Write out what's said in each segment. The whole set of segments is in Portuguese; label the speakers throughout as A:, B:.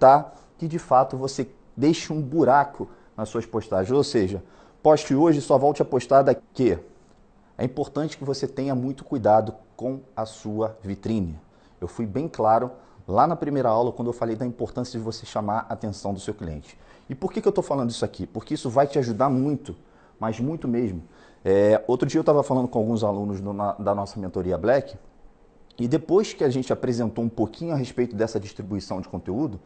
A: evitar que de fato você deixe um buraco nas suas postagens. Ou seja, poste hoje, só volte a postar daqui. É importante que você tenha muito cuidado com a sua vitrine. Eu fui bem claro lá na primeira aula quando eu falei da importância de você chamar a atenção do seu cliente. E por que eu estou falando isso aqui? Porque isso vai te ajudar muito, mas muito mesmo. Outro dia eu estava falando com alguns alunos da nossa mentoria Black, e depois que a gente apresentou um pouquinho a respeito dessa distribuição de conteúdo,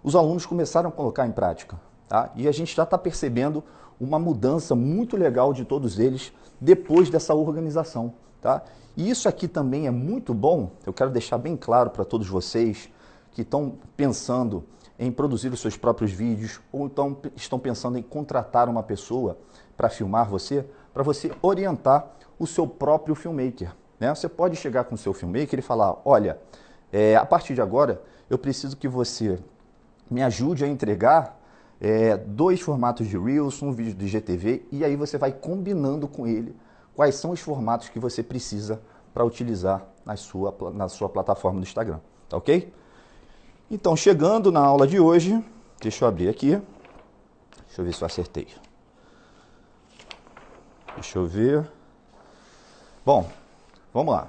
A: os alunos começaram a colocar em prática. Tá? E a gente já está percebendo uma mudança muito legal de todos eles depois dessa organização. Tá? E isso aqui também é muito bom, eu quero deixar bem claro para todos vocês que estão pensando em produzir os seus próprios vídeos ou então estão pensando em contratar uma pessoa para filmar você, para você orientar o seu próprio filmmaker. Né? Você pode chegar com o seu filmmaker e falar, olha, a partir de agora eu preciso que você me ajude a entregar 2 formatos de Reels, um vídeo de GTV, e aí você vai combinando com ele quais são os formatos que você precisa para utilizar na sua plataforma do Instagram, tá ok? Então, chegando na aula de hoje, deixa eu abrir aqui, deixa eu ver se eu acertei. Deixa eu ver. Bom, vamos lá.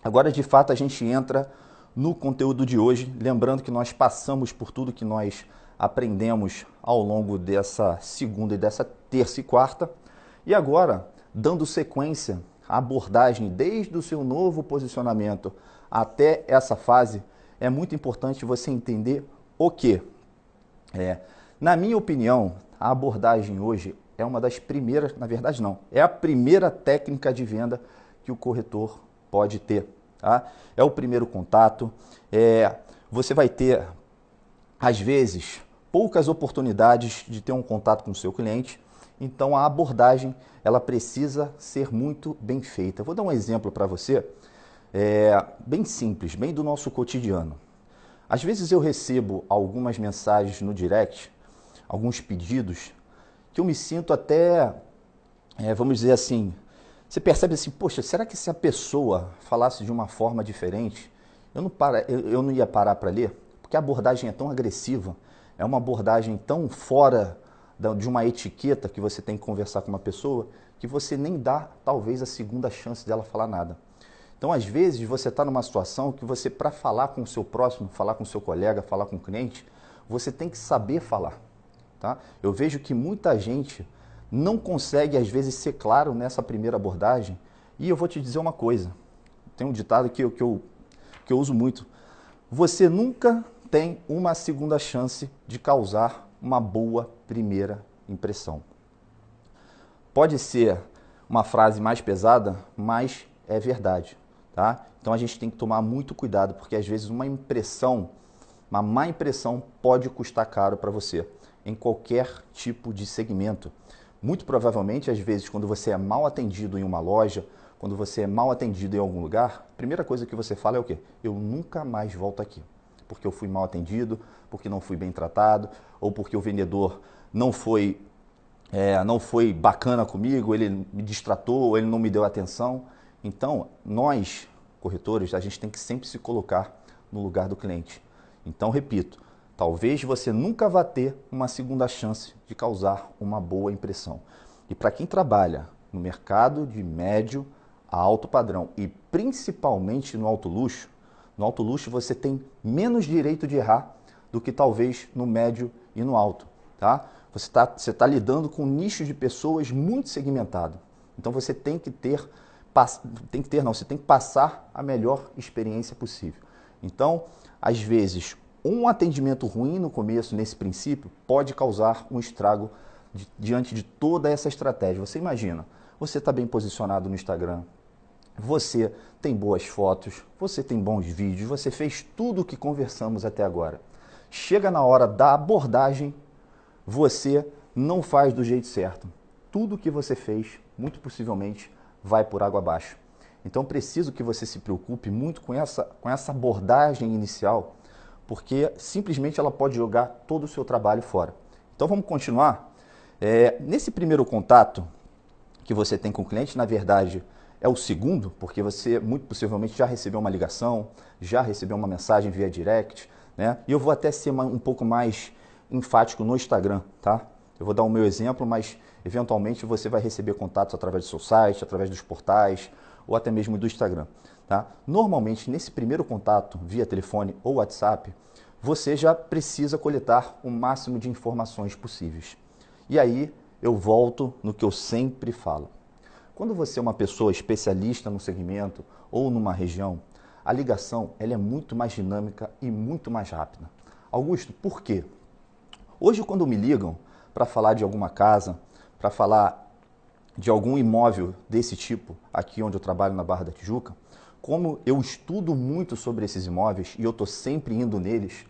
A: Agora, de fato, a gente entra no conteúdo de hoje, lembrando que nós passamos por tudo que nós aprendemos ao longo dessa segunda e dessa terça e quarta, e agora, dando sequência à abordagem desde o seu novo posicionamento até essa fase, é muito importante você entender o que. Na minha opinião, a abordagem hoje é uma das primeiras, na verdade não, é a primeira técnica de venda que o corretor pode ter. Tá? É o primeiro contato, você vai ter, às vezes, poucas oportunidades de ter um contato com o seu cliente, então a abordagem ela precisa ser muito bem feita. Eu vou dar um exemplo para você, bem simples, bem do nosso cotidiano. Às vezes eu recebo algumas mensagens no direct, alguns pedidos, que eu me sinto até, vamos dizer assim, você percebe assim, poxa, será que se a pessoa falasse de uma forma diferente, eu não ia parar para ler? Porque a abordagem é tão agressiva, é uma abordagem tão fora de uma etiqueta que você tem que conversar com uma pessoa, que você nem dá, talvez, a segunda chance dela falar nada. Então, às vezes, você está numa situação que você, para falar com o seu próximo, falar com o seu colega, falar com o cliente, você tem que saber falar. Tá? Eu vejo que muita gente não consegue, às vezes, ser claro nessa primeira abordagem. E eu vou te dizer uma coisa. Tem um ditado que eu uso muito. Você nunca tem uma segunda chance de causar uma boa primeira impressão. Pode ser uma frase mais pesada, mas é verdade. Tá? Então a gente tem que tomar muito cuidado, porque às vezes uma má impressão pode custar caro para você, em qualquer tipo de segmento. Muito provavelmente, às vezes, quando você é mal atendido em uma loja, quando você é mal atendido em algum lugar, a primeira coisa que você fala é o quê? Eu nunca mais volto aqui, porque eu fui mal atendido, porque não fui bem tratado, ou porque o vendedor não foi bacana comigo, ele me distratou, ele não me deu atenção. Então, nós, corretores, a gente tem que sempre se colocar no lugar do cliente. Então, repito, talvez você nunca vá ter uma segunda chance de causar uma boa impressão. E para quem trabalha no mercado de médio a alto padrão e principalmente no alto luxo você tem menos direito de errar do que talvez no médio e no alto. Tá? Você tá lidando com um nicho de pessoas muito segmentado. Então você tem que você tem que passar a melhor experiência possível. Então, às vezes, um atendimento ruim no começo, nesse princípio, pode causar um estrago diante de toda essa estratégia. Você imagina, você está bem posicionado no Instagram, você tem boas fotos, você tem bons vídeos, você fez tudo o que conversamos até agora. Chega na hora da abordagem, você não faz do jeito certo. Tudo que você fez, muito possivelmente, vai por água abaixo. Então, preciso que você se preocupe muito com essa abordagem inicial, porque simplesmente ela pode jogar todo o seu trabalho fora. Então, vamos continuar? Nesse primeiro contato que você tem com o cliente, na verdade, é o segundo, porque você muito possivelmente já recebeu uma ligação, já recebeu uma mensagem via direct, né? E eu vou até ser um pouco mais enfático no Instagram, tá? Eu vou dar o meu exemplo, mas eventualmente você vai receber contatos através do seu site, através dos portais ou até mesmo do Instagram, tá? Normalmente, nesse primeiro contato via telefone ou WhatsApp, você já precisa coletar o máximo de informações possíveis. E aí eu volto no que eu sempre falo. Quando você é uma pessoa especialista no segmento ou numa região, a ligação ela é muito mais dinâmica e muito mais rápida. Augusto, por quê? Hoje, quando me ligam para falar de alguma casa, para falar de algum imóvel desse tipo, aqui onde eu trabalho na Barra da Tijuca, como eu estudo muito sobre esses imóveis e eu estou sempre indo neles,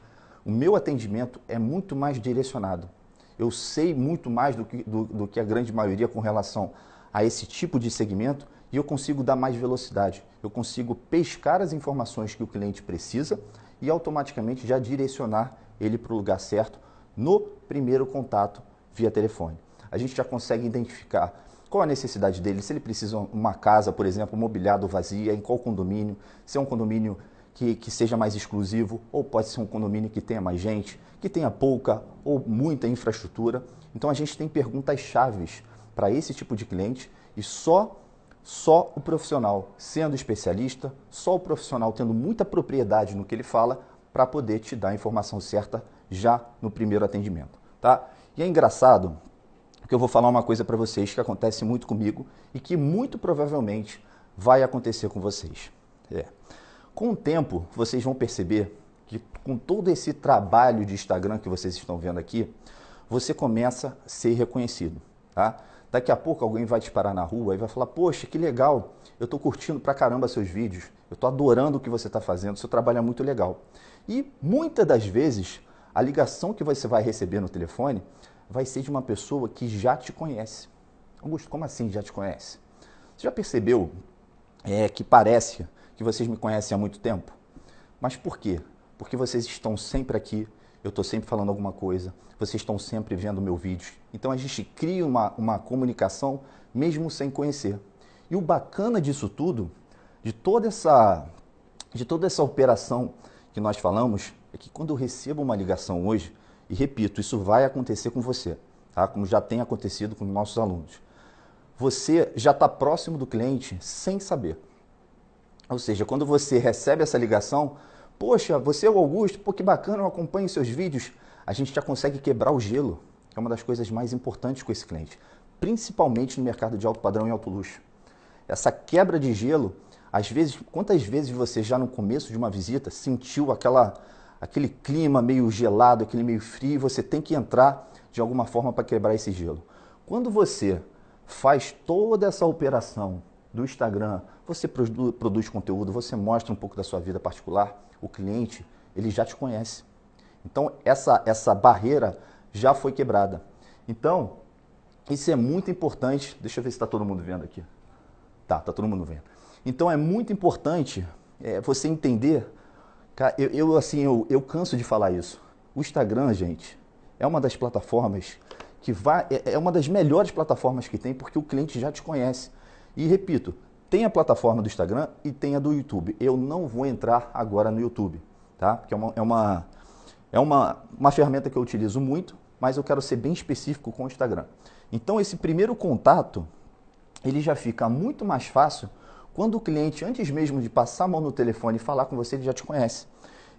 A: o meu atendimento é muito mais direcionado. Eu sei muito mais do que a grande maioria com relação a esse tipo de segmento e eu consigo dar mais velocidade. Eu consigo pescar as informações que o cliente precisa e automaticamente já direcionar ele para o lugar certo no primeiro contato via telefone. A gente já consegue identificar qual a necessidade dele, se ele precisa de uma casa, por exemplo, mobiliada ou vazia, em qual condomínio, se é um condomínio que seja mais exclusivo, ou pode ser um condomínio que tenha mais gente, que tenha pouca ou muita infraestrutura. Então a gente tem perguntas chaves para esse tipo de cliente e só o profissional sendo especialista, só o profissional tendo muita propriedade no que ele fala para poder te dar a informação certa já no primeiro atendimento, tá? E é engraçado que eu vou falar uma coisa para vocês que acontece muito comigo e que muito provavelmente vai acontecer com vocês. Com o tempo, vocês vão perceber que com todo esse trabalho de Instagram que vocês estão vendo aqui, você começa a ser reconhecido, tá? Daqui a pouco alguém vai te parar na rua e vai falar, poxa, que legal, eu estou curtindo pra caramba seus vídeos, eu estou adorando o que você está fazendo, seu trabalho é muito legal. E muitas das vezes, a ligação que você vai receber no telefone vai ser de uma pessoa que já te conhece. Augusto, como assim já te conhece? Você já percebeu que parece que vocês me conhecem há muito tempo? Mas por quê? Porque vocês estão sempre aqui, eu estou sempre falando alguma coisa, vocês estão sempre vendo meu vídeo. Então a gente cria uma comunicação mesmo sem conhecer. E o bacana disso tudo, de toda essa operação que nós falamos, é que quando eu recebo uma ligação hoje, e repito, isso vai acontecer com você, tá? Como já tem acontecido com nossos alunos. Você já está próximo do cliente sem saber. Ou seja, quando você recebe essa ligação, poxa, você é o Augusto, pô, que bacana, eu acompanho seus vídeos, a gente já consegue quebrar o gelo, que é uma das coisas mais importantes com esse cliente, principalmente no mercado de alto padrão e alto luxo. Essa quebra de gelo, às vezes, quantas vezes você já no começo de uma visita sentiu aquele clima meio gelado, aquele meio frio, e você tem que entrar de alguma forma para quebrar esse gelo. Quando você faz toda essa operação do Instagram, você produz conteúdo, você mostra um pouco da sua vida particular, o cliente, ele já te conhece. Então, essa barreira já foi quebrada. Então, isso é muito importante. Deixa eu ver se está todo mundo vendo aqui. Tá todo mundo vendo. Então, é muito importante você entender. Cara, eu canso de falar isso. O Instagram, gente, é uma das plataformas é uma das melhores plataformas que tem, porque o cliente já te conhece. E repito, tem a plataforma do Instagram e tem a do YouTube. Eu não vou entrar agora no YouTube, tá? Porque é uma ferramenta que eu utilizo muito, mas eu quero ser bem específico com o Instagram. Então, esse primeiro contato, ele já fica muito mais fácil quando o cliente, antes mesmo de passar a mão no telefone e falar com você, ele já te conhece.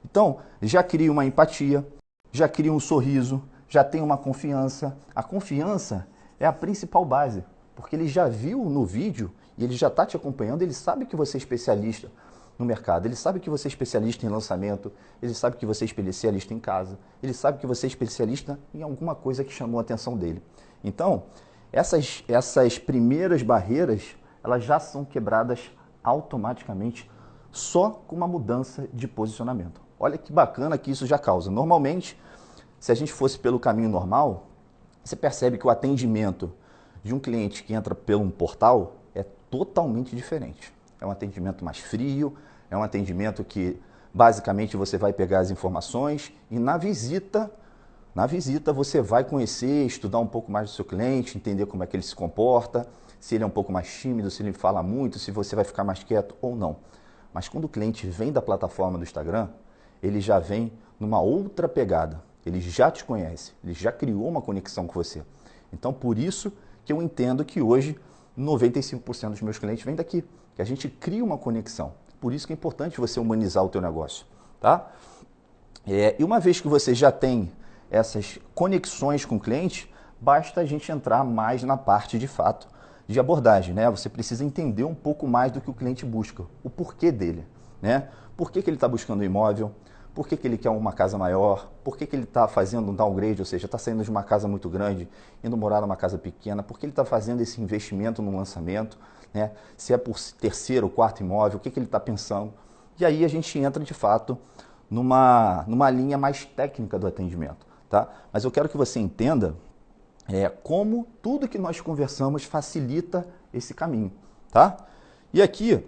A: Então, já cria uma empatia, já cria um sorriso, já tem uma confiança. A confiança é a principal base, porque ele já viu no vídeo e ele já está te acompanhando, ele sabe que você é especialista no mercado, ele sabe que você é especialista em lançamento, ele sabe que você é especialista em casa, ele sabe que você é especialista em alguma coisa que chamou a atenção dele. Então, essas primeiras barreiras, elas já são quebradas automaticamente só com uma mudança de posicionamento. Olha que bacana que isso já causa. Normalmente, se a gente fosse pelo caminho normal, você percebe que o atendimento de um cliente que entra pelo um portal é totalmente diferente. É um atendimento mais frio, é um atendimento que basicamente você vai pegar as informações e na visita você vai conhecer, estudar um pouco mais do seu cliente, entender como é que ele se comporta, se ele é um pouco mais tímido, se ele fala muito, se você vai ficar mais quieto ou não. Mas quando o cliente vem da plataforma do Instagram, ele já vem numa outra pegada. Ele já te conhece, ele já criou uma conexão com você. Então, por isso que eu entendo que hoje 95% dos meus clientes vêm daqui, que a gente cria uma conexão. Por isso que é importante você humanizar o teu negócio, tá? E uma vez que você já tem essas conexões com o cliente, basta a gente entrar mais na parte de fato de abordagem, né? Você precisa entender um pouco mais do que o cliente busca, o porquê dele, né? Por que ele está buscando um imóvel? Por que ele quer uma casa maior? Por que ele está fazendo um downgrade, ou seja, está saindo de uma casa muito grande, indo morar numa casa pequena? Por que ele está fazendo esse investimento no lançamento? Né? Se é por terceiro ou quarto imóvel, o que ele está pensando? E aí a gente entra, de fato, numa linha mais técnica do atendimento, tá? Mas eu quero que você entenda como tudo que nós conversamos facilita esse caminho, tá? E aqui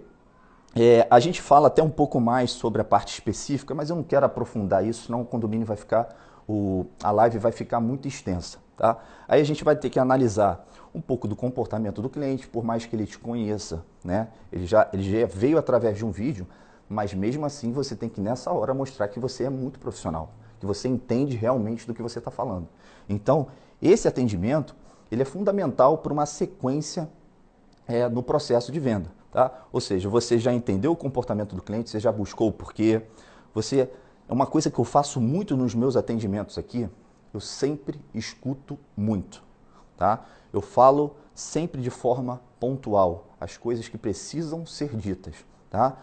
A: a gente fala até um pouco mais sobre a parte específica, mas eu não quero aprofundar isso, senão o condomínio vai ficar, a live vai ficar muito extensa, tá? Aí a gente vai ter que analisar um pouco do comportamento do cliente, por mais que ele te conheça, né? Ele já veio através de um vídeo, mas mesmo assim você tem que nessa hora mostrar que você é muito profissional, que você entende realmente do que você está falando. Então, esse atendimento, ele é fundamental para uma sequência no processo de venda, tá? Ou seja, você já entendeu o comportamento do cliente, você já buscou o porquê, é uma coisa que eu faço muito nos meus atendimentos aqui, eu sempre escuto muito, tá? Eu falo sempre de forma pontual, as coisas que precisam ser ditas, tá?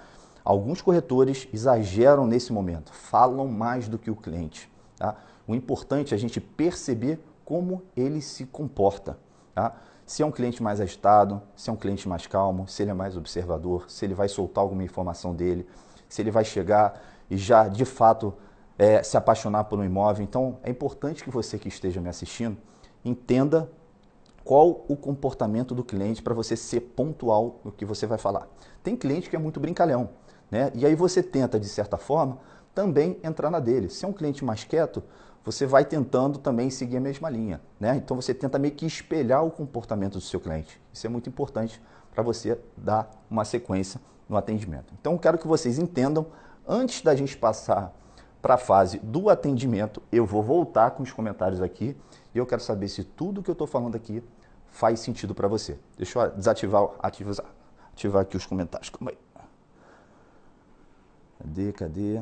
A: Alguns corretores exageram nesse momento, falam mais do que o cliente, tá? O importante é a gente perceber como ele se comporta, tá? Se é um cliente mais agitado, se é um cliente mais calmo, se ele é mais observador, se ele vai soltar alguma informação dele, se ele vai chegar e já, de fato, se apaixonar por um imóvel. Então, é importante que você que esteja me assistindo entenda qual o comportamento do cliente para você ser pontual no que você vai falar. Tem cliente que é muito brincalhão, né? E aí você tenta, de certa forma, também entrar na dele. Se é um cliente mais quieto, você vai tentando também seguir a mesma linha, né? Então você tenta meio que espelhar o comportamento do seu cliente. Isso é muito importante para você dar uma sequência no atendimento. Então eu quero que vocês entendam, antes da gente passar para a fase do atendimento, eu vou voltar com os comentários aqui e eu quero saber se tudo que eu estou falando aqui faz sentido para você. Deixa eu ativar aqui os comentários. Calma aí. Cadê?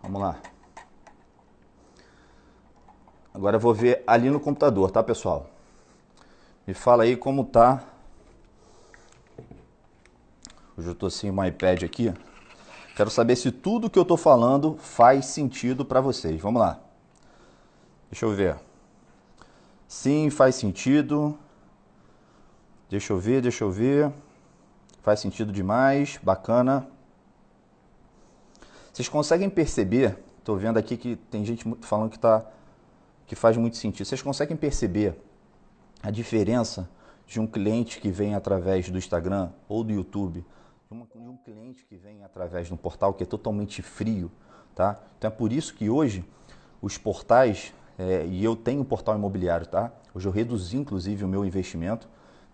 A: Vamos lá. Agora eu vou ver ali no computador, tá, pessoal? Me fala aí como tá. Hoje eu tô sem o iPad aqui. Quero saber se tudo que eu tô falando faz sentido para vocês. Vamos lá. Deixa eu ver. Sim, faz sentido. Deixa eu ver. Faz sentido demais. Bacana. Vocês conseguem perceber? Tô vendo aqui que tem gente falando que faz muito sentido. Vocês conseguem perceber a diferença de um cliente que vem através do Instagram ou do YouTube, de um cliente que vem através de um portal que é totalmente frio, tá? Então é por isso que hoje os portais, e eu tenho um portal imobiliário, tá? Hoje eu reduzi inclusive o meu investimento.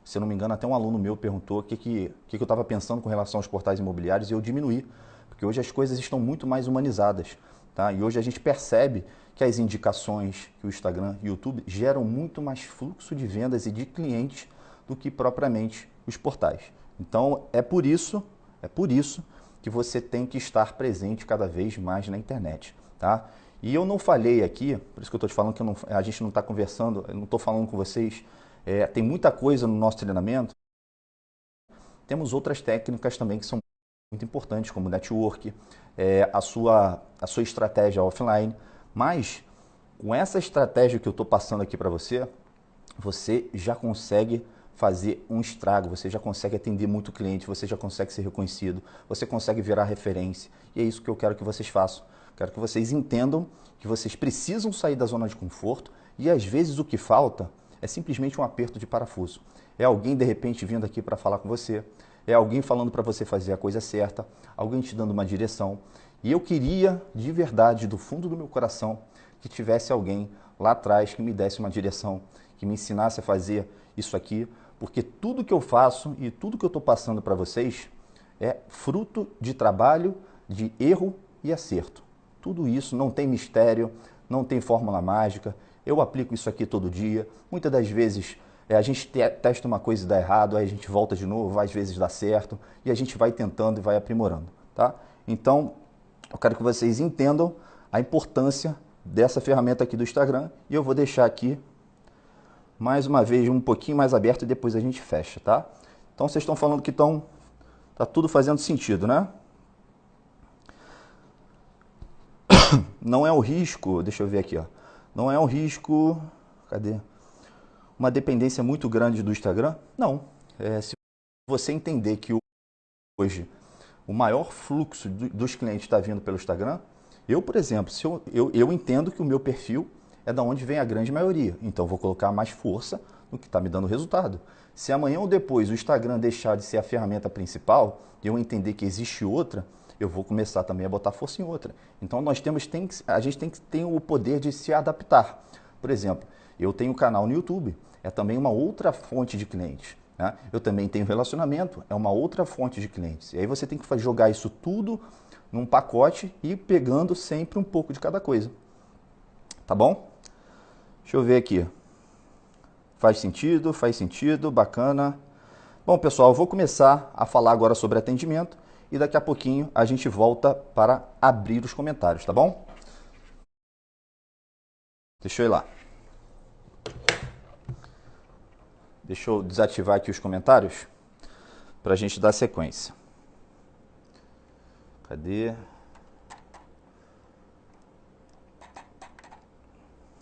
A: Se eu não me engano, até um aluno meu perguntou o que eu estava pensando com relação aos portais imobiliários e eu diminuí, porque hoje as coisas estão muito mais humanizadas. Tá? E hoje a gente percebe que as indicações que o Instagram e o YouTube geram muito mais fluxo de vendas e de clientes do que propriamente os portais. Então é por isso que você tem que estar presente cada vez mais na internet. Tá? E eu não falei aqui, por isso que eu estou te falando que a gente não está conversando, eu não estou falando com vocês, tem muita coisa no nosso treinamento. Temos outras técnicas também que são muito importantes, como network, a sua estratégia offline, mas com essa estratégia que eu estou passando aqui para você, você já consegue fazer um estrago, você já consegue atender muito cliente, você já consegue ser reconhecido, você consegue virar referência, e é isso que eu quero que vocês façam. Quero que vocês entendam que vocês precisam sair da zona de conforto e às vezes o que falta é simplesmente um aperto de parafuso. É alguém de repente vindo aqui para falar com você, é alguém falando para você fazer a coisa certa, alguém te dando uma direção. E eu queria, de verdade, do fundo do meu coração, que tivesse alguém lá atrás que me desse uma direção, que me ensinasse a fazer isso aqui, porque tudo que eu faço e tudo que eu estou passando para vocês é fruto de trabalho, de erro e acerto. Tudo isso não tem mistério, não tem fórmula mágica. Eu aplico isso aqui todo dia. Muitas das vezes a gente testa uma coisa e dá errado, aí a gente volta de novo, às vezes dá certo, e a gente vai tentando e vai aprimorando, tá? Então, eu quero que vocês entendam a importância dessa ferramenta aqui do Instagram, e eu vou deixar aqui, mais uma vez, um pouquinho mais aberto e depois a gente fecha, tá? Então, vocês estão falando que tá tudo fazendo sentido, né? Não é um risco, deixa eu ver aqui, ó. Não é um risco, cadê? Uma dependência muito grande do Instagram? Não. Se você entender que hoje o maior fluxo dos clientes está vindo pelo Instagram, eu, por exemplo, se eu entendo que o meu perfil é da onde vem a grande maioria, então eu vou colocar mais força no que está me dando resultado. Se amanhã ou depois o Instagram deixar de ser a ferramenta principal e eu entender que existe outra, eu vou começar também a botar força em outra. Então a gente tem que ter o poder de se adaptar. Por exemplo, eu tenho um canal no YouTube, é também uma outra fonte de clientes. Né? Eu também tenho relacionamento, é uma outra fonte de clientes. E aí você tem que jogar isso tudo num pacote e ir pegando sempre um pouco de cada coisa. Tá bom? Deixa eu ver aqui. Faz sentido, bacana. Bom, pessoal, eu vou começar a falar agora sobre atendimento e daqui a pouquinho a gente volta para abrir os comentários, tá bom? Deixa eu ir lá. Deixa eu desativar aqui os comentários para a gente dar sequência. Cadê?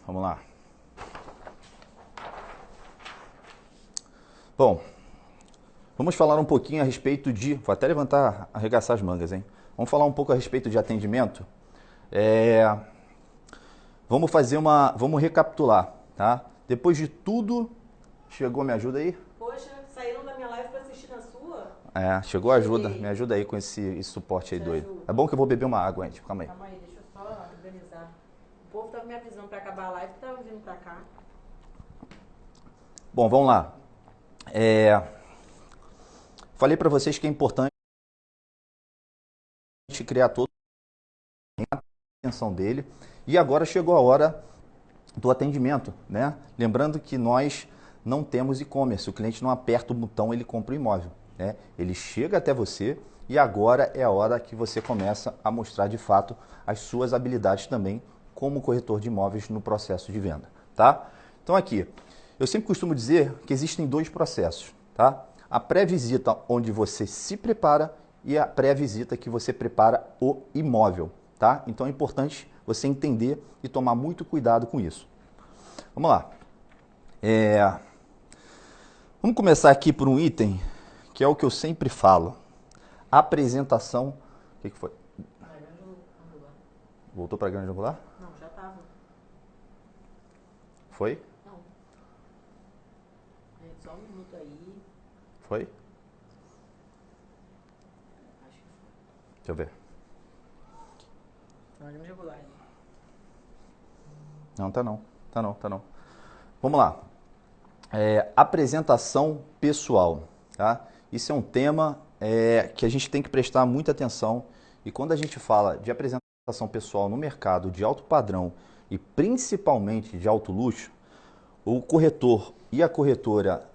A: Vamos lá. Bom, vamos falar um pouquinho a respeito de... Vou até arregaçar as mangas, hein? Vamos falar um pouco a respeito de atendimento. Vamos recapitular, tá? Depois de tudo... Chegou, me ajuda aí?
B: Poxa, saíram da minha live para assistir na sua?
A: Chegou a ajuda. Me ajuda aí com esse suporte aí doido.
B: Ajuda.
A: É bom que eu vou beber uma água, gente. Calma aí.
B: Calma aí, deixa eu só organizar. O povo tava me avisando para acabar a live que tava vindo para cá.
A: Bom, vamos lá. Falei para vocês que é importante criar todo a atenção dele. E agora chegou a hora do atendimento, né? Lembrando que nós não temos e-commerce, o cliente não aperta o botão, ele compra o imóvel, né? Ele chega até você e agora é a hora que você começa a mostrar de fato as suas habilidades também como corretor de imóveis no processo de venda, tá? Então aqui, eu sempre costumo dizer que existem dois processos, tá? A pré-visita onde você se prepara e a pré-visita que você prepara o imóvel, tá? Então é importante você entender e tomar muito cuidado com isso. Vamos lá. Vamos começar aqui por um item que é o que eu sempre falo. Apresentação. O que foi? Voltou para a grande angular?
B: Não, já estava.
A: Foi?
B: Não. Só um minuto aí.
A: Foi?
B: Acho que foi.
A: Deixa eu ver.
B: Não, grande angular.
A: Não, tá não. Tá não. Vamos lá. Apresentação pessoal, tá? Isso é um tema que a gente tem que prestar muita atenção. E quando a gente fala de apresentação pessoal no mercado de alto padrão e principalmente de alto luxo, o corretor e a corretora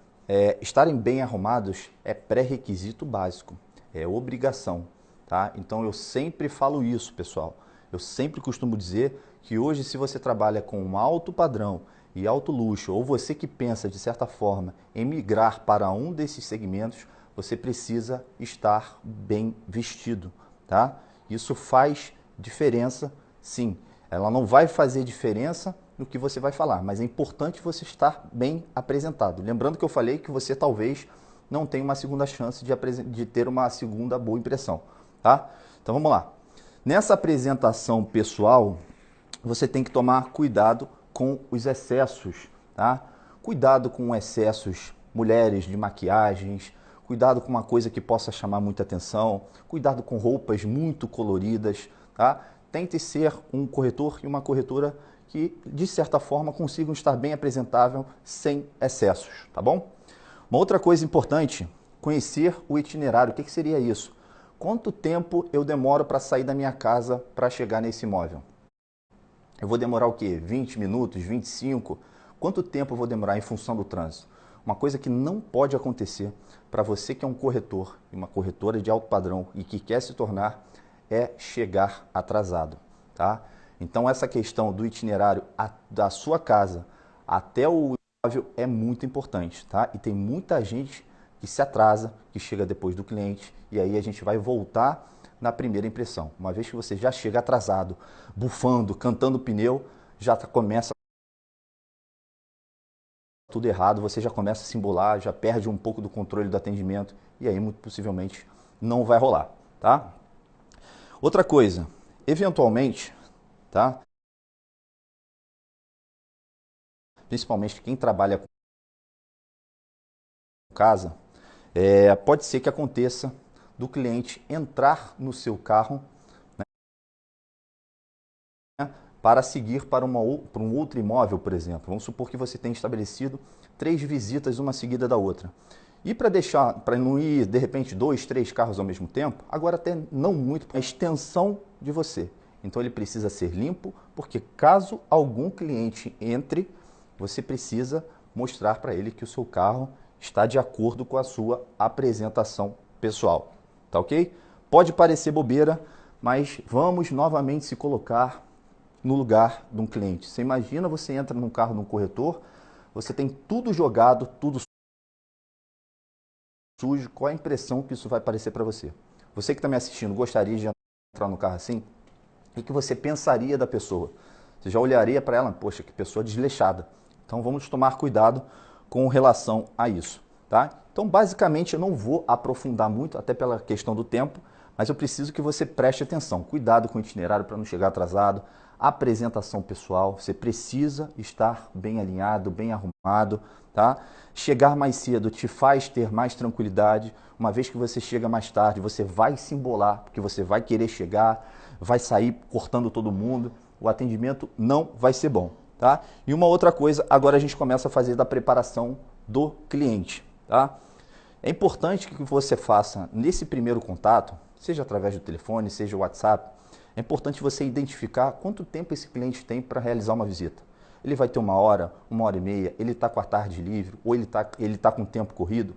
A: estarem bem arrumados é pré-requisito básico, é obrigação, tá? Então eu sempre falo isso, pessoal. Eu sempre costumo dizer que hoje, se você trabalha com um alto padrão e alto luxo, ou você que pensa, de certa forma, em migrar para um desses segmentos, você precisa estar bem vestido, tá? Isso faz diferença, sim. Ela não vai fazer diferença no que você vai falar, mas é importante você estar bem apresentado. Lembrando que eu falei que você talvez não tenha uma segunda chance de ter uma segunda boa impressão, tá? Então vamos lá. Nessa apresentação pessoal, você tem que tomar cuidado com os excessos, tá? Cuidado com excessos, mulheres, de maquiagens, cuidado com uma coisa que possa chamar muita atenção, cuidado com roupas muito coloridas, tá? Tente ser um corretor e uma corretora que, de certa forma, consigam estar bem apresentável sem excessos, tá bom? Uma outra coisa importante, conhecer o itinerário. O que seria isso? quanto tempo eu demoro para sair da minha casa para chegar nesse imóvel? Eu vou demorar o quê? 20 minutos, 25? Quanto tempo eu vou demorar em função do trânsito? Uma coisa que não pode acontecer para você que é um corretor, uma corretora de alto padrão e que quer se tornar, é chegar atrasado, tá? Então essa questão do itinerário da sua casa até o imóvel é muito importante, tá? E tem muita gente que se atrasa, que chega depois do cliente, e aí a gente vai voltar na primeira impressão. Uma vez que você já chega atrasado, bufando, cantando pneu, já começa tudo errado, você já começa a se embolar, já perde um pouco do controle do atendimento, e aí muito possivelmente não vai rolar, tá? Outra coisa, eventualmente, tá? Principalmente quem trabalha com casa, pode ser que aconteça do cliente entrar no seu carro, né, para seguir para um outro imóvel, por exemplo. Vamos supor que você tenha estabelecido 3 visitas, uma seguida da outra. E para não ir, de repente, 2, 3 carros ao mesmo tempo, agora até não muito, é a extensão de você. Então ele precisa ser limpo, porque caso algum cliente entre, você precisa mostrar para ele que o seu carro está de acordo com a sua apresentação pessoal, tá ok? Pode parecer bobeira, mas vamos novamente se colocar no lugar de um cliente. Você imagina, você entra num carro de um corretor, você tem tudo jogado, tudo sujo, qual a impressão que isso vai parecer para você? Você que está me assistindo, gostaria de entrar no carro assim? O que você pensaria da pessoa? Você já olharia para ela, poxa, que pessoa desleixada. Então vamos tomar cuidado com relação a isso, tá? Então basicamente eu não vou aprofundar muito, até pela questão do tempo, mas eu preciso que você preste atenção. Cuidado com o itinerário para não chegar atrasado. Apresentação pessoal, você precisa estar bem alinhado, bem arrumado, tá? Chegar mais cedo te faz ter mais tranquilidade. Uma vez que você chega mais tarde, você vai se embolar, porque você vai querer chegar, vai sair cortando todo mundo. O atendimento não vai ser bom, tá? E uma outra coisa, agora a gente começa a fazer da preparação do cliente, tá? É importante que você faça nesse primeiro contato, seja através do telefone, seja o WhatsApp, é importante você identificar quanto tempo esse cliente tem para realizar uma visita. Ele vai ter 1 hora, 1 hora e meia, ele está com a tarde livre ou ele tá com o tempo corrido.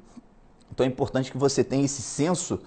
A: Então é importante que você tenha esse senso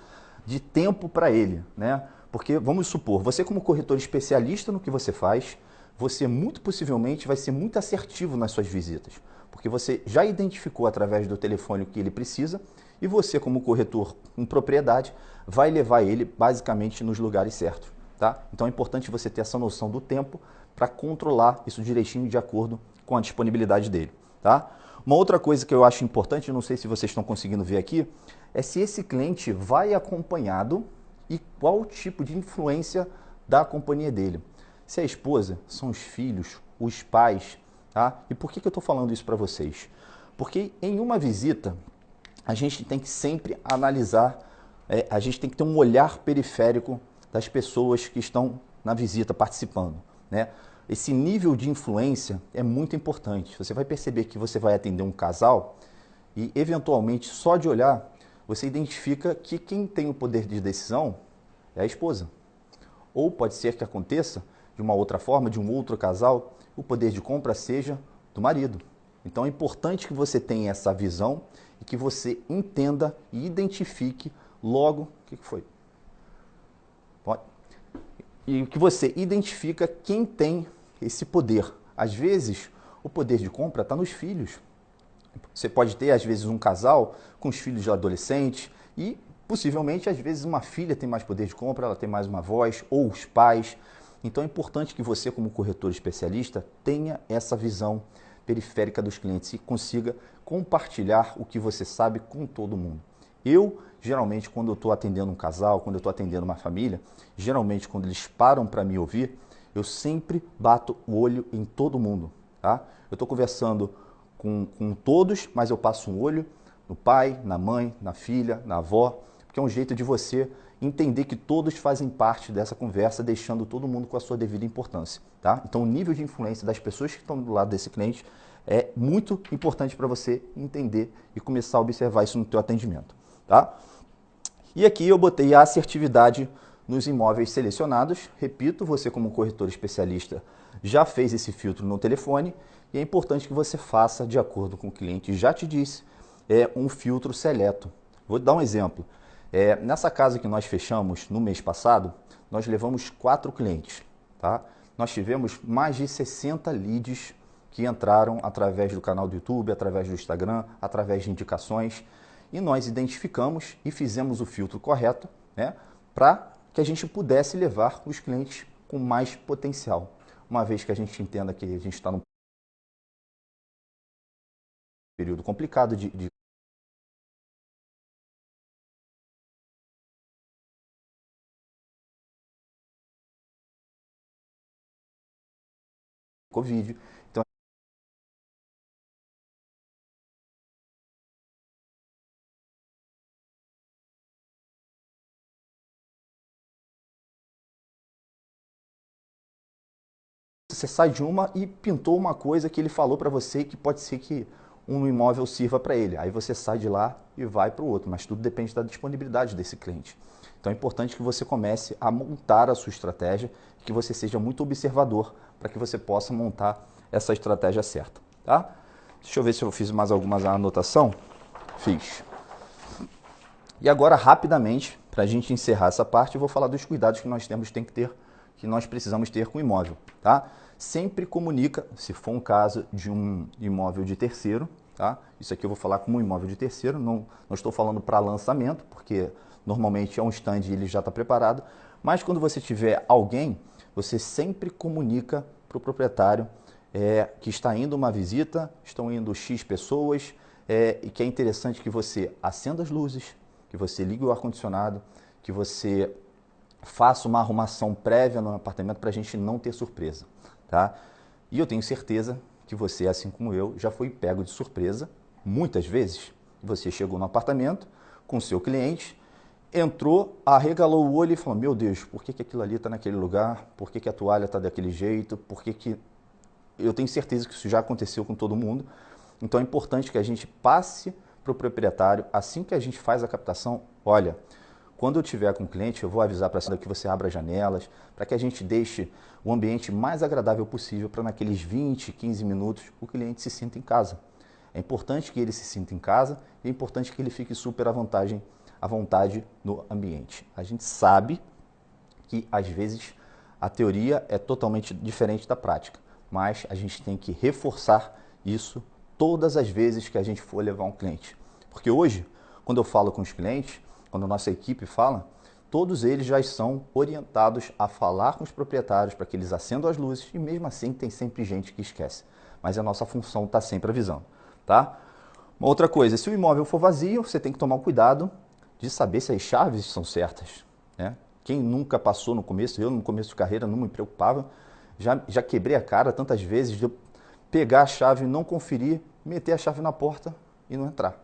A: de tempo para ele, né? Porque vamos supor, você como corretor especialista no que você faz, você muito possivelmente vai ser muito assertivo nas suas visitas, porque você já identificou através do telefone o que ele precisa e você como corretor com propriedade vai levar ele basicamente nos lugares certos. Tá? Então é importante você ter essa noção do tempo para controlar isso direitinho de acordo com a disponibilidade dele. Tá? Uma outra coisa que eu acho importante, não sei se vocês estão conseguindo ver aqui, é se esse cliente vai acompanhado e qual tipo de influência da companhia dele. Se é a esposa, são os filhos, os pais. Tá? E por que eu estou falando isso para vocês? Porque em uma visita a gente tem que sempre analisar, a gente tem que ter um olhar periférico das pessoas que estão na visita participando, né? Esse nível de influência é muito importante. Você vai perceber que você vai atender um casal e, eventualmente, só de olhar, você identifica que quem tem o poder de decisão é a esposa. Ou pode ser que aconteça, de uma outra forma, de um outro casal, o poder de compra seja do marido. Então é importante que você tenha essa visão e que você entenda e identifique logo o que foi. E que você identifica quem tem esse poder. Às vezes, o poder de compra está nos filhos. Você pode ter, às vezes, um casal com os filhos de adolescentes e, possivelmente, às vezes, uma filha tem mais poder de compra, ela tem mais uma voz, ou os pais. Então, é importante que você, como corretor especialista, tenha essa visão periférica dos clientes e consiga compartilhar o que você sabe com todo mundo. Eu, geralmente, quando eu estou atendendo um casal, quando eu estou atendendo uma família, geralmente, quando eles param para me ouvir, eu sempre bato o olho em todo mundo. Tá? Eu estou conversando com todos, mas eu passo um olho no pai, na mãe, na filha, na avó, porque é um jeito de você entender que todos fazem parte dessa conversa, deixando todo mundo com a sua devida importância. Tá? Então, o nível de influência das pessoas que estão do lado desse cliente é muito importante para você entender e começar a observar isso no teu atendimento. Tá? E aqui eu botei a assertividade nos imóveis selecionados. Repito, você como corretor especialista já fez esse filtro no telefone e é importante que você faça de acordo com o cliente já te disse, um filtro seleto. Vou dar um exemplo. Nessa casa que nós fechamos no mês passado, nós levamos 4 clientes. Tá? Nós tivemos mais de 60 leads que entraram através do canal do YouTube, através do Instagram, através de indicações. E nós identificamos e fizemos o filtro correto, né, para que a gente pudesse levar os clientes com mais potencial. Uma vez que a gente entenda que a gente está num período complicado de Covid. Então, você sai de uma e pintou uma coisa que ele falou para você que pode ser que um imóvel sirva para ele. Aí você sai de lá e vai para o outro, mas tudo depende da disponibilidade desse cliente. Então é importante que você comece a montar a sua estratégia, que você seja muito observador para que você possa montar essa estratégia certa. Tá? Deixa eu ver se eu fiz mais alguma anotação. Fiz. E agora, rapidamente, para a gente encerrar essa parte, eu vou falar dos cuidados que nós precisamos ter com o imóvel. Tá? Sempre comunica, se for um caso de um imóvel de terceiro, tá? Isso aqui eu vou falar como um imóvel de terceiro, não estou falando para lançamento, porque normalmente é um stand e ele já está preparado, mas quando você tiver alguém, você sempre comunica para o proprietário que está indo uma visita, estão indo X pessoas, e que é interessante que você acenda as luzes, que você ligue o ar-condicionado, que você faça uma arrumação prévia no apartamento para a gente não ter surpresa. Tá? E eu tenho certeza que você, assim como eu, já foi pego de surpresa muitas vezes. Você chegou no apartamento com o seu cliente, entrou, arregalou o olho e falou: meu Deus, por que aquilo ali está naquele lugar? Por que a toalha está daquele jeito? Por que... Eu tenho certeza que isso já aconteceu com todo mundo. Então é importante que a gente passe para o proprietário, assim que a gente faz a captação, olha, quando eu tiver com o cliente, eu vou avisar para que você abra as janelas, para que a gente deixe o ambiente mais agradável possível para naqueles 20, 15 minutos o cliente se sinta em casa. É importante que ele se sinta em casa e é importante que ele fique super à vontade no ambiente. A gente sabe que às vezes a teoria é totalmente diferente da prática, mas a gente tem que reforçar isso todas as vezes que a gente for levar um cliente. Porque hoje, quando eu falo com os clientes, quando a nossa equipe fala, todos eles já são orientados a falar com os proprietários para que eles acendam as luzes e mesmo assim tem sempre gente que esquece. Mas a nossa função está sempre avisando. Tá? Uma outra coisa, se o imóvel for vazio, você tem que tomar cuidado de saber se as chaves são certas. Né? Quem nunca passou no começo, eu no começo de carreira não me preocupava, já quebrei a cara tantas vezes de eu pegar a chave, não conferir, meter a chave na porta e não entrar.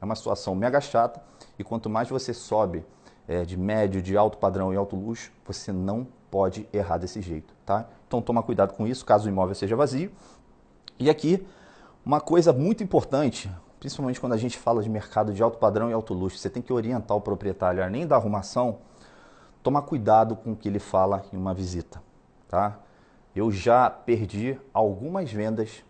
A: É uma situação mega chata e quanto mais você sobe de médio, de alto padrão e alto luxo, você não pode errar desse jeito, tá? Então toma cuidado com isso, caso o imóvel seja vazio. E aqui, uma coisa muito importante, principalmente quando a gente fala de mercado de alto padrão e alto luxo, você tem que orientar o proprietário, além da arrumação, tomar cuidado com o que ele fala em uma visita, tá? Eu já perdi algumas vendas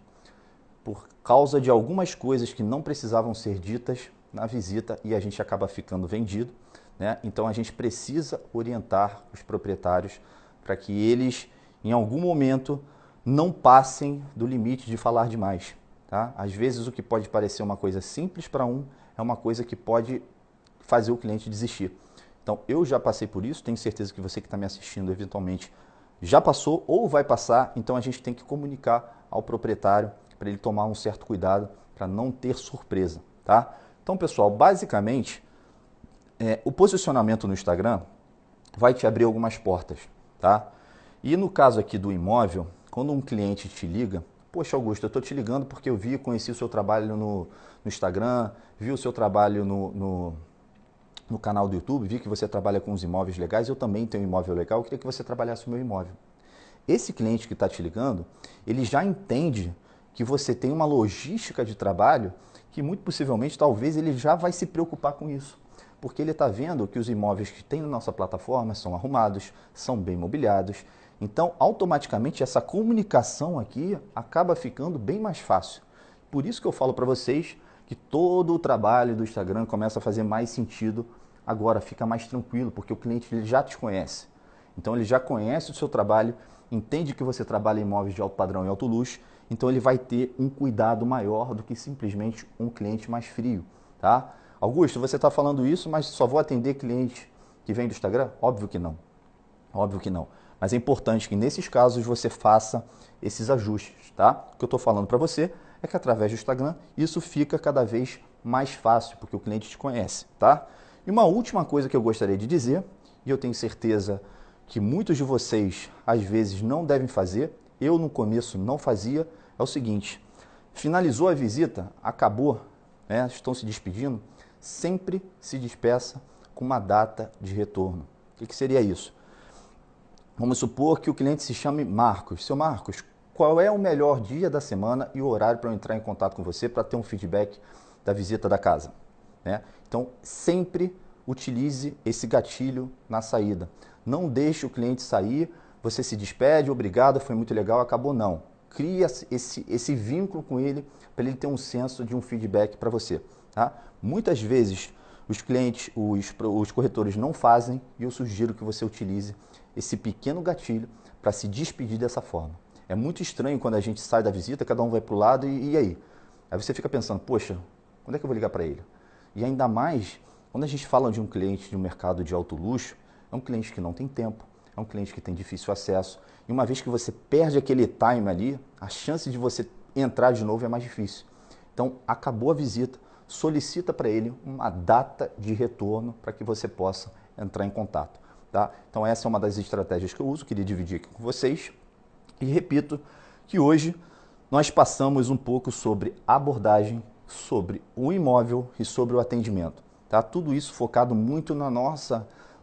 A: por causa de algumas coisas que não precisavam ser ditas na visita e a gente acaba ficando vendido, né? Então a gente precisa orientar os proprietários para que eles, em algum momento, não passem do limite de falar demais. Tá? Às vezes o que pode parecer uma coisa simples para um é uma coisa que pode fazer o cliente desistir. Então eu já passei por isso, tenho certeza que você que está me assistindo eventualmente já passou ou vai passar, então a gente tem que comunicar ao proprietário para ele tomar um certo cuidado para não ter surpresa. Tá? Então pessoal, basicamente o posicionamento no Instagram vai te abrir algumas portas. Tá? E no caso aqui do imóvel, quando um cliente te liga, poxa Augusto, eu estou te ligando porque eu conheci o seu trabalho no Instagram, vi o seu trabalho no canal do YouTube, vi que você trabalha com os imóveis legais, eu também tenho um imóvel legal, eu queria que você trabalhasse o meu imóvel. Esse cliente que está te ligando, ele já entende que você tem uma logística de trabalho que muito possivelmente, talvez, ele já vai se preocupar com isso. Porque ele está vendo que os imóveis que tem na nossa plataforma são arrumados, são bem mobiliados. Então, automaticamente, essa comunicação aqui acaba ficando bem mais fácil. Por isso que eu falo para vocês que todo o trabalho do Instagram começa a fazer mais sentido agora, fica mais tranquilo, porque o cliente ele já te conhece. Então, ele já conhece o seu trabalho, entende que você trabalha em imóveis de alto padrão e alto luxo, então ele vai ter um cuidado maior do que simplesmente um cliente mais frio, tá? Augusto, você está falando isso, mas só vou atender cliente que vem do Instagram? Óbvio que não. Óbvio que não. Mas é importante que nesses casos você faça esses ajustes, tá? O que eu estou falando para você é que através do Instagram isso fica cada vez mais fácil, porque o cliente te conhece, tá? E uma última coisa que eu gostaria de dizer, e eu tenho certeza que muitos de vocês às vezes não devem fazer, eu no começo não fazia, é o seguinte: finalizou a visita, acabou, né, estão se despedindo, sempre se despeça com uma data de retorno. O que seria isso? Vamos supor que o cliente se chame Marcos. Seu Marcos, qual é o melhor dia da semana e o horário para eu entrar em contato com você para ter um feedback da visita da casa? Né? Então, sempre utilize esse gatilho na saída. Não deixe o cliente sair, você se despede, obrigado, foi muito legal, acabou, não. Cria esse vínculo com ele para ele ter um senso de um feedback para você. Tá? Muitas vezes os clientes, os corretores não fazem e eu sugiro que você utilize esse pequeno gatilho para se despedir dessa forma. É muito estranho quando a gente sai da visita, cada um vai para o lado e aí? Aí você fica pensando, poxa, quando é que eu vou ligar para ele? E ainda mais, quando a gente fala de um cliente de um mercado de alto luxo, é um cliente que não tem tempo, é um cliente que tem difícil acesso. E uma vez que você perde aquele time ali, a chance de você entrar de novo é mais difícil. Então, acabou a visita, solicita para ele uma data de retorno para que você possa entrar em contato. Tá? Então, essa é uma das estratégias que eu uso, queria dividir aqui com vocês. E repito que hoje nós passamos um pouco sobre abordagem, sobre o imóvel e sobre o atendimento. Tá? Tudo isso focado muito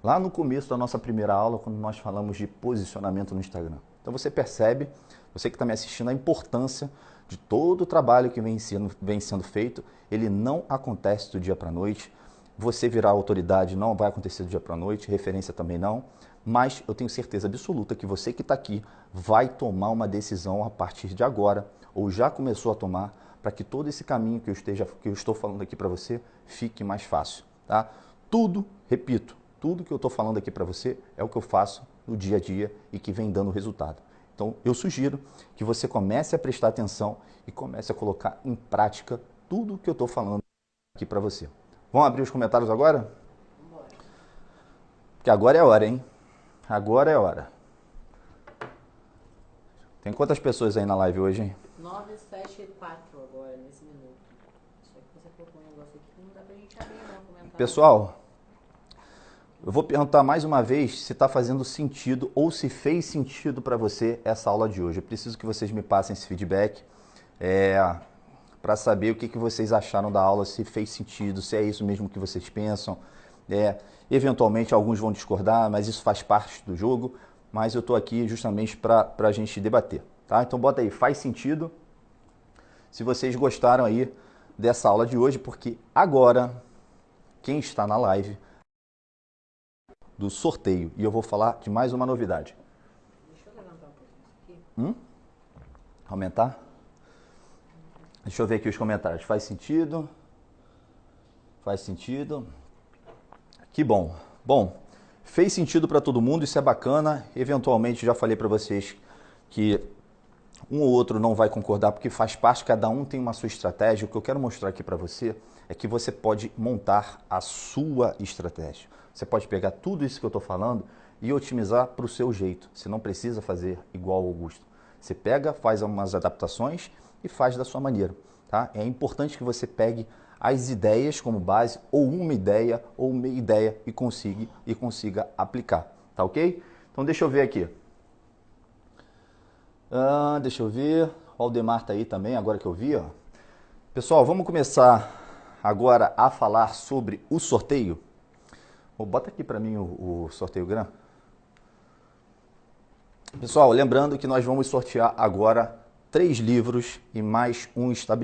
A: lá no começo da nossa primeira aula, quando nós falamos de posicionamento no Instagram. Então você percebe, você que está me assistindo, a importância de todo o trabalho que vem sendo feito. Ele não acontece do dia para a noite. Você virar autoridade não vai acontecer do dia para a noite, referência também não. Mas eu tenho certeza absoluta que você que está aqui vai tomar uma decisão a partir de agora, ou já começou a tomar, para que todo esse caminho que eu estou falando aqui para você fique mais fácil. Tá? Tudo, repito, tudo que eu estou falando aqui para você é o que eu faço no dia a dia e que vem dando resultado. Então, eu sugiro que você comece a prestar atenção e comece a colocar em prática tudo que eu estou falando aqui para você. Vamos abrir os comentários agora?
B: Vambora.
A: Porque agora é hora, hein? Agora é hora. Tem quantas pessoas aí na live hoje, hein?
B: 974 agora, nesse minuto. Só que você colocou um negócio aqui que não dá pra gente abrir, não, comentário.
A: Pessoal, eu vou perguntar mais uma vez se está fazendo sentido ou se fez sentido para você essa aula de hoje. Eu preciso que vocês me passem esse feedback para saber o que vocês acharam da aula, se fez sentido, se é isso mesmo que vocês pensam. Eventualmente alguns vão discordar, mas isso faz parte do jogo. Mas eu estou aqui justamente para a gente debater. Tá? Então bota aí, faz sentido se vocês gostaram aí dessa aula de hoje, porque agora quem está na live do sorteio, e eu vou falar de mais uma novidade.
B: Deixa eu levantar um pouquinho isso aqui.
A: Aumentar? Deixa eu ver aqui os comentários. Faz sentido? Faz sentido? Que bom. Bom, fez sentido para todo mundo, isso é bacana. Eventualmente, já falei para vocês que um ou outro não vai concordar, porque faz parte, cada um tem uma sua estratégia. O que eu quero mostrar aqui para você é que você pode montar a sua estratégia. Você pode pegar tudo isso que eu estou falando e otimizar para o seu jeito. Você não precisa fazer igual ao Augusto. Você pega, faz umas adaptações e faz da sua maneira. Tá? É importante que você pegue as ideias como base, ou uma ideia, ou meia ideia, e consiga aplicar. Tá ok? Então deixa eu ver aqui. Deixa eu ver. O Aldemar tá aí também, agora que eu vi. Ó. Pessoal, vamos começar agora a falar sobre o sorteio. Bota aqui para mim o sorteio grande. Pessoal, lembrando que nós vamos sortear agora 3 livros e mais um estabelecimento.